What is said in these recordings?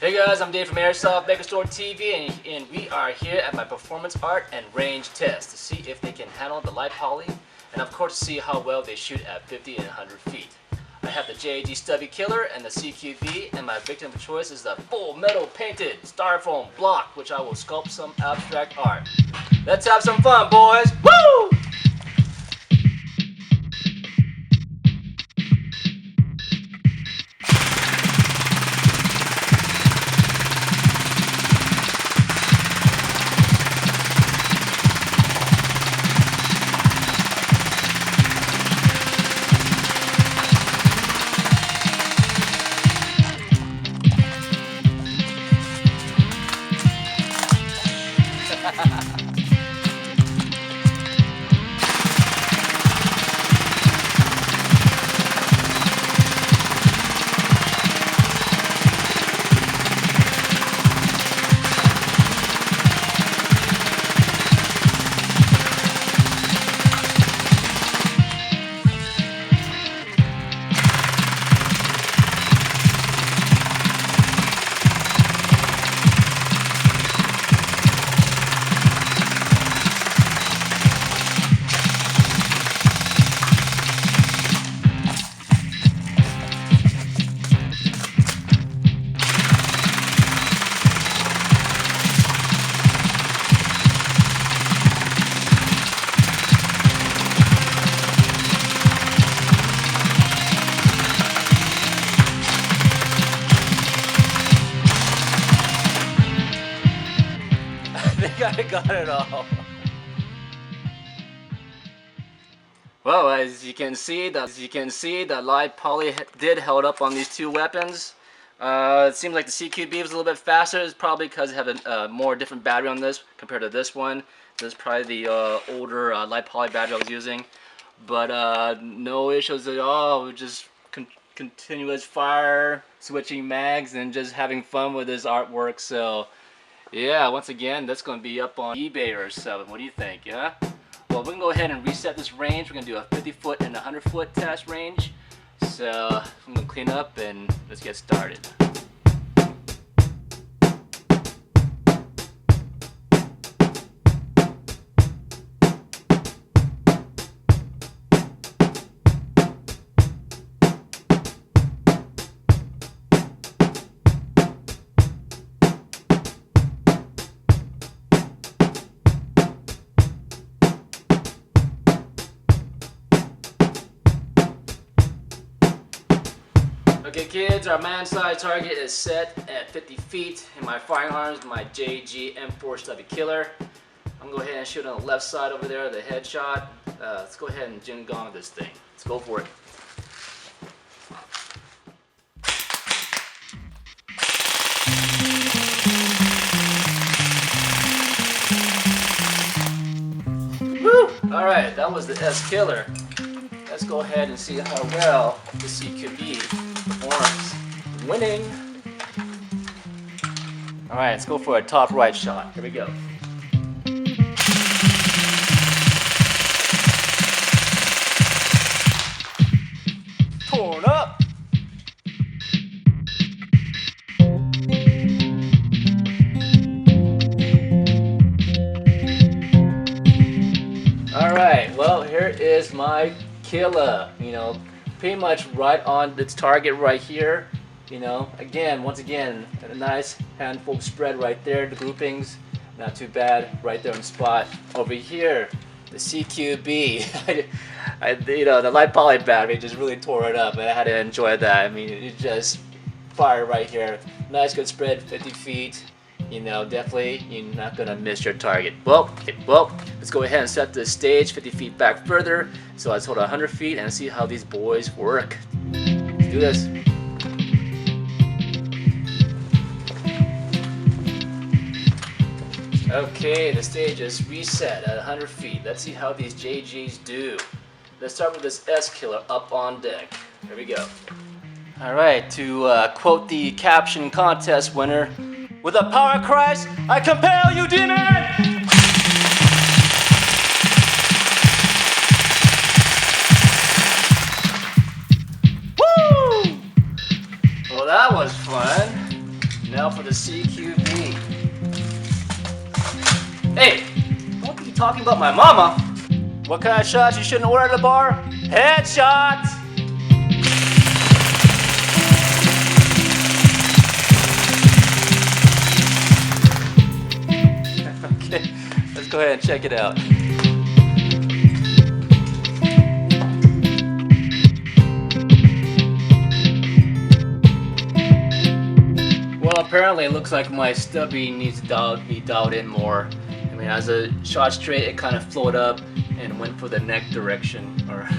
Hey guys, I'm Dave from Airsoft Megastore TV, and we are here at my performance art and range test to see if they can handle the light poly, and of course to see how well they shoot at 50 and 100 feet. I have the JG Stubby Killer and the CQB, and my victim of choice is the full metal painted styrofoam block, which I will sculpt some abstract art. Let's have some fun, boys! Woo! I got it all. Well, as you can see, the light poly did held up on these two weapons. It seems like the CQB was a little bit faster. It's probably because it have a more different battery on this compared to this one. This is probably the older light poly battery I was using. But no issues at all. Just continuous fire, switching mags, and just having fun with this artwork. So yeah, once again, that's going to be up on eBay or something. What do you think, yeah? Well, we can go ahead and reset this range. We're going to do a 50-foot and a 100-foot test range. So I'm going to clean up and let's get started. Okay kids, our man size target is set at 50 feet, and my firearms, my JG M4 Stubby Killer. I'm going to go ahead and shoot on the left side over there, the headshot. Let's go ahead and Jin Gong this thing. Let's go for it. Woo! Alright, that was the S Killer. Let's go ahead and see how well the CQB performs. Winning! Alright, let's go for a top right shot. Here we go. Torn up! Alright, well, here is my killer, pretty much right on its target right here. Once again, a nice handful spread right there, the groupings, not too bad, right there on the spot. Over here, the CQB, the light poly battery just really tore it up, and I had to enjoy that. I mean, it just fired right here. Nice good spread, 50 feet. Definitely you're not gonna miss your target. Well, let's go ahead and set the stage 50 feet back further. So let's hold 100 feet and see how these boys work. Let's do this. Okay, the stage is reset at 100 feet. Let's see how these JGs do. Let's start with this S Killer up on deck. Here we go. Alright, to quote the caption contest winner, "With the power of Christ, I compel you, demon!" Woo! Well, that was fun. Now for talking about my mama? What kind of shots you shouldn't order at the bar? Headshots! Okay, let's go ahead and check it out. Well, apparently it looks like my stubby needs to be dialed in more. I mean, as a shot straight, it kind of flowed up and went for the neck direction, or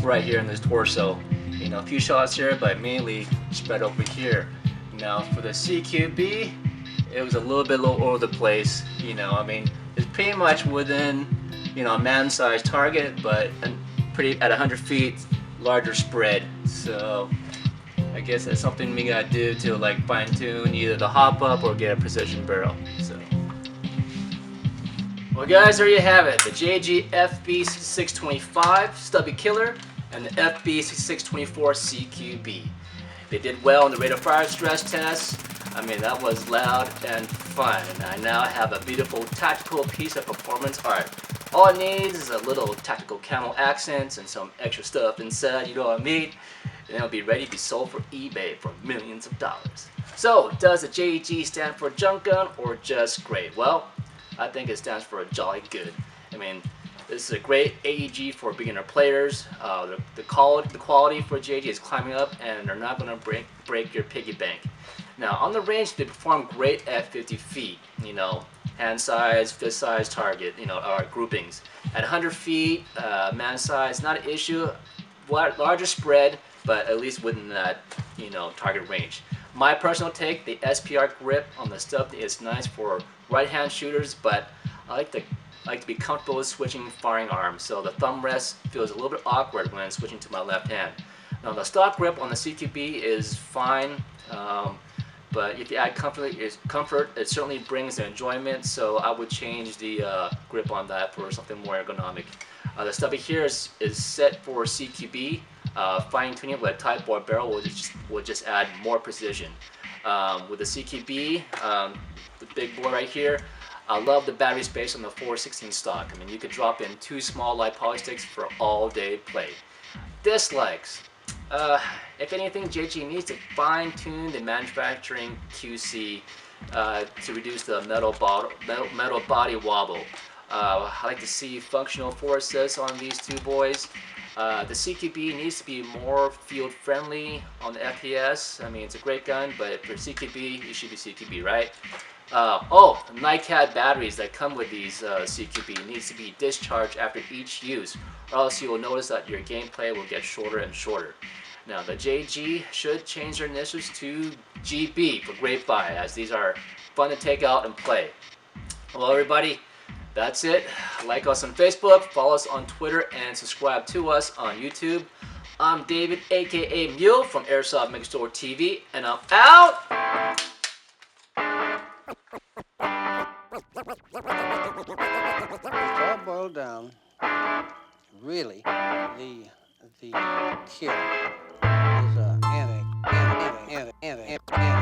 right here in this torso. You know, a few shots here, but mainly spread over here. Now for the CQB, it was a little bit all over the place. You know, I mean, it's pretty much within, you know, a man-sized target, but pretty at 100 feet, larger spread. So I guess that's something we gotta do to like fine-tune either the hop up or get a precision barrel. So, well, guys, there you have it: the JG FB6625 Stubby Killer and the FB6624 CQB. They did well in the rate of fire stress test. I mean, that was loud and fun. And I now have a beautiful tactical piece of performance art. All it needs is a little tactical camel accents and some extra stuff inside, you know what I mean? And it'll be ready to be sold for eBay for millions of dollars. So, does the JG stand for junk gun or just great? Well, I think it stands for a jolly good. I mean, this is a great AEG for beginner players. The quality for JG is climbing up, and they're not going to break your piggy bank. Now, on the range, they perform great at 50 feet. You know, hand size, fist size target, you know, groupings. At 100 feet, man size, not an issue. Larger spread, but at least within that, you know, target range. My personal take: the SPR grip on the stub is nice for right-hand shooters, but I like to be comfortable with switching firing arms, so the thumb rest feels a little bit awkward when switching to my left hand. Now, the stock grip on the CQB is fine, but if you add comfort, it certainly brings the enjoyment, so I would change the grip on that for something more ergonomic. The stubby here is set for CQB. Fine-tuning with a Type bore barrel will just add more precision. With the CQB, the big boy right here, I love the battery space on the 416 stock. I mean, you could drop in 2 small light poly sticks for all-day play. Dislikes. If anything, JG needs to fine-tune the manufacturing QC to reduce the metal body wobble. I like to see functional forces on these two boys. The CQB needs to be more field-friendly on the FPS. I mean, it's a great gun, but for CQB, it should be CQB, right? Oh, NiCad batteries that come with these CQB needs to be discharged after each use, or else you will notice that your gameplay will get shorter and shorter. Now, the JG should change their initials to GB for great buy, as these are fun to take out and play. Well, everybody, that's it. Like us on Facebook, follow us on Twitter, and subscribe to us on YouTube. I'm David, aka Mule from Airsoft Megastore TV, and I'm out! It's all boiled down. Really, the killer is anti